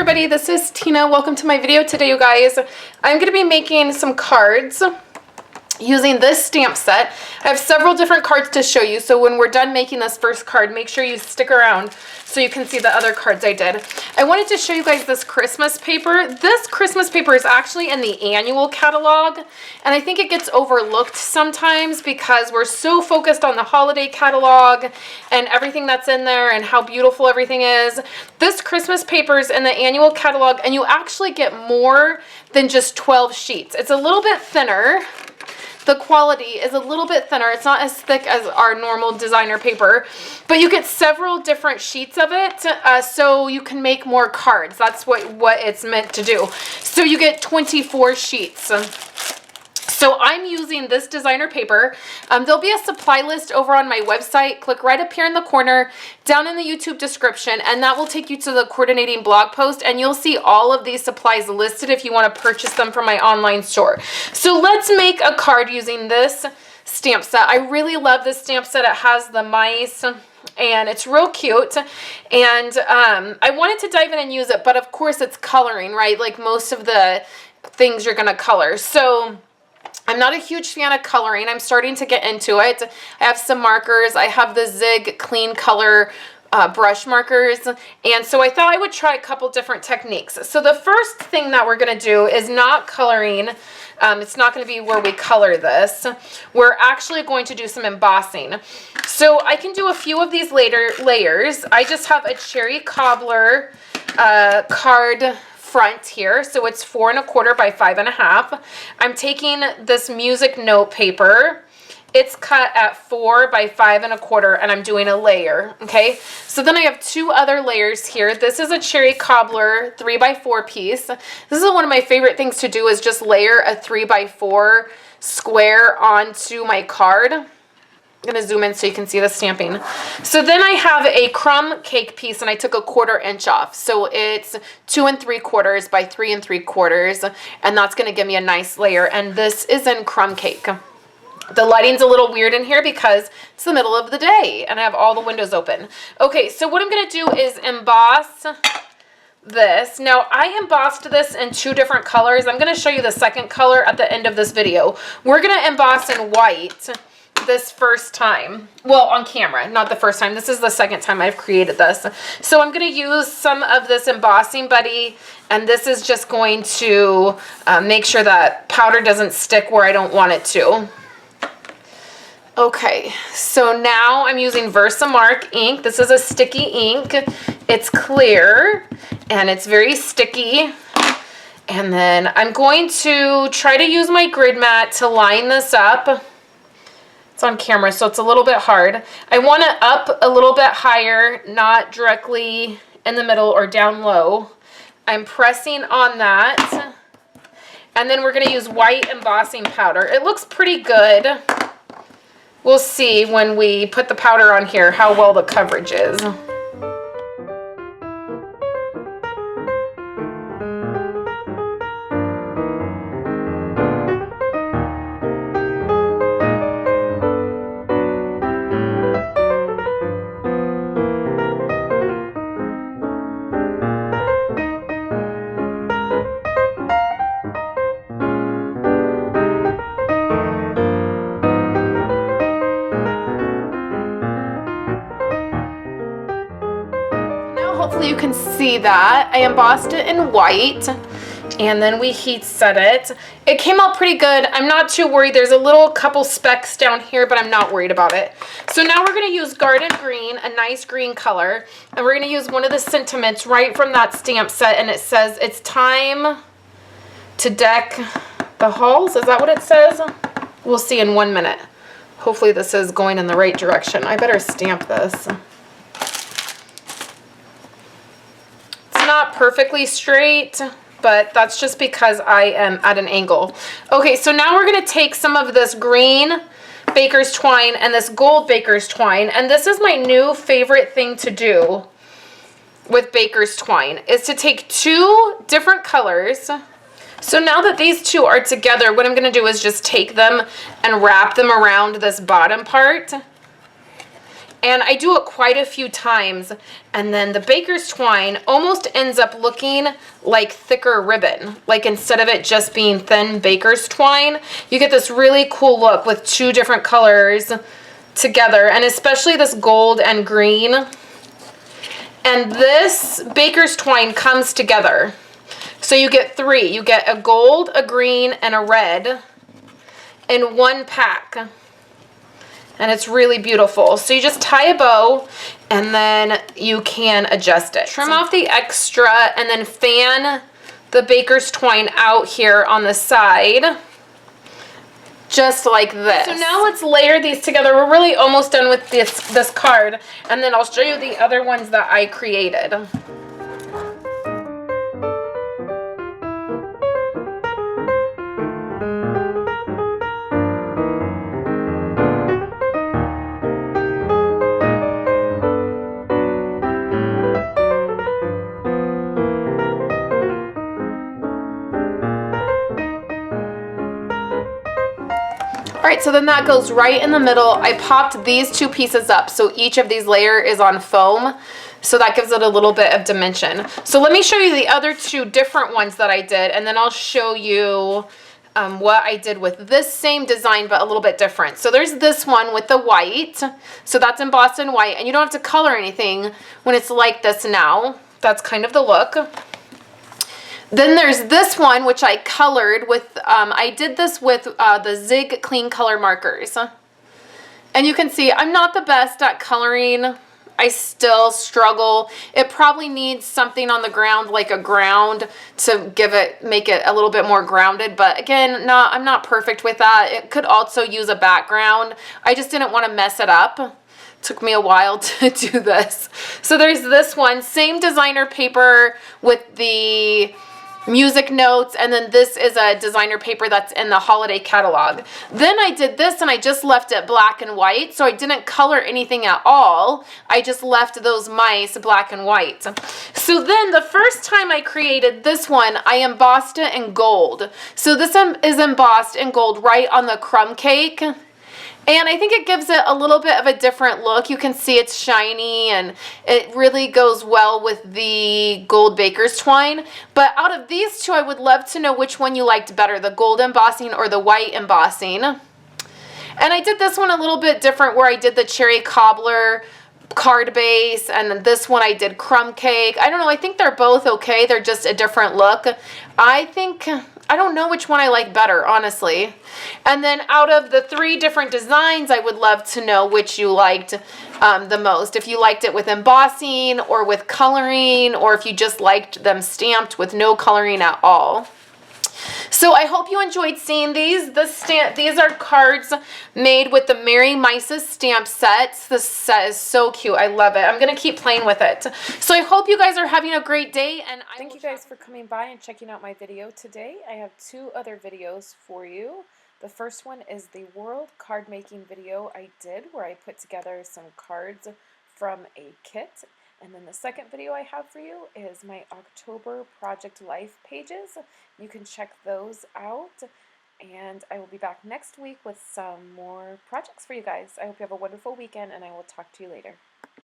everybody, this is Tina. Welcome to my video today, you guys. I'm going to be making some cards using this stamp set. I have several different cards to show you, so when we're done making this first card, make sure you stick around so you can see the other cards I did. I wanted to show you guys this Christmas paper. This Christmas paper is actually in the annual catalog, and I think it gets overlooked sometimes because we're so focused on the holiday catalog and everything that's in there and how beautiful everything is. This Christmas paper is in the annual catalog, and you actually get more than just 12 sheets. It's a little bit thinner. The quality is a little bit thinner. It's not as thick as our normal designer paper, but you get several different sheets of it, so you can make more cards. That's what it's meant to do. So you get 24 sheets. So I'm using this designer paper. There'll be a supply list over on my website. Click right up here in the corner, down in the YouTube description, and that will take you to the coordinating blog post, and you'll see all of these supplies listed if you want to purchase them from my online store. So let's make a card using this stamp set. I really love this stamp set. It has the mice, and it's real cute, and I wanted to dive in and use it, but of course it's coloring, right? Like most of the things you're going to color. So I'm not a huge fan of coloring. I'm starting to get into it. I have some markers. I have the Zig Clean Color brush markers. And so I thought I would try a couple different techniques. So the first thing that we're going to do is not coloring. It's not going to be where we color this. We're actually going to do some embossing. So I can do a few of these layers. I just have a cherry cobbler card front here, so it's 4 1/4 by 5 1/2. I'm taking this music note paper. It's cut at 4 by 5 1/4, and I'm doing a layer. Okay, so then I have two other layers here. This is a cherry cobbler 3 by 4 piece. This is one of my favorite things to do, is just layer a 3 by 4 square onto my card. I'm going to zoom in so you can see the stamping. So then I have a crumb cake piece, and I took a 1/4 inch off. So it's 2 3/4 by 3 3/4, and that's going to give me a nice layer. And this is in crumb cake. The lighting's a little weird in here because it's the middle of the day and I have all the windows open. Okay, so what I'm going to do is emboss this. Now, I embossed this in 2 different colors. I'm going to show you the second color at the end of this video. We're going to emboss in white this first time. Well, on camera, not the first time. This is the second time I've created this. So I'm going to use some of this embossing buddy, and this is just going to make sure that powder doesn't stick where I don't want it to. Okay, so now I'm using Versamark ink. This is a sticky ink. It's clear and it's very sticky. And then I'm going to try to use my grid mat to line this up. It's on camera, so it's a little bit hard. I want it up a little bit higher, not directly in the middle or down low. I'm pressing on that. And then we're going to use white embossing powder. It looks pretty good. We'll see when we put the powder on here how well the coverage is. Hopefully you can see that. I embossed it in white, and then we heat set it. It came out pretty good. I'm not too worried. There's a couple specks down here, but I'm not worried about it. So now we're going to use Garden Green, a nice green color, and we're going to use one of the sentiments right from that stamp set, and it says, "It's time to deck the halls." Is that what it says? We'll see in 1 minute. Hopefully this is going in the right direction. I better stamp this. Not perfectly straight, but that's just because I am at an angle. Okay, so now we're going to take some of this green baker's twine and this gold baker's twine, and this is my new favorite thing to do with baker's twine, is to take 2 different colors. So now that these 2 are together, what I'm going to do is just take them and wrap them around this bottom part. And I do it quite a few times, and then the baker's twine almost ends up looking like thicker ribbon. Like instead of it just being thin baker's twine, you get this really cool look with two different colors together, and especially this gold and green. And this baker's twine comes together. So you get three. You get a gold, a green, and a red in one pack. And it's really beautiful. So you just tie a bow and then you can adjust it. Trim off the extra and then fan the baker's twine out here on the side. Just like this. So now let's layer these together. We're really almost done with this card. And then I'll show you the other ones that I created. All right, so then that goes right in the middle. I popped these two pieces up, so each of these layer is on foam, so that gives it a little bit of dimension. So let me show you the other two different ones that I did, and then I'll show you what I did with this same design, but a little bit different. So there's this one with the white, so that's embossed in white, and you don't have to color anything when it's like this now. That's kind of the look. Then there's this one, which I colored with, I did this with the Zig Clean Color markers. And you can see I'm not the best at coloring. I still struggle. It probably needs something on the ground, like a ground, to make it a little bit more grounded. But again, I'm not perfect with that. It could also use a background. I just didn't want to mess it up. Took me a while to do this. So there's this one, same designer paper with the music notes, and then this is a designer paper that's in the holiday catalog. Then I did this and I just left it black and white, so I didn't color anything at all. I just left those mice black and white. So then the first time I created this one, I embossed it in gold. So this is embossed in gold right on the crumb cake. And I think it gives it a little bit of a different look. You can see it's shiny and it really goes well with the gold baker's twine. But out of these two, I would love to know which one you liked better, the gold embossing or the white embossing. And I did this one a little bit different where I did the cherry cobbler card base, and then this one I did crumb cake. I don't know, I think they're both okay. They're just a different look. I don't know which one I like better, honestly. And then out of the three different designs, I would love to know which you liked the most. If you liked it with embossing or with coloring, or if you just liked them stamped with no coloring at all. So I hope you enjoyed seeing these. These are cards made with the Merry Mice stamp sets. This set is so cute. I love it. I'm going to keep playing with it. So I hope you guys are having a great day. And thank you guys for coming by and checking out my video today. I have two other videos for you. The first one is the world card making video I did where I put together some cards from a kit. And then the second video I have for you is my October Project Life pages. You can check those out. And I will be back next week with some more projects for you guys. I hope you have a wonderful weekend, and I will talk to you later.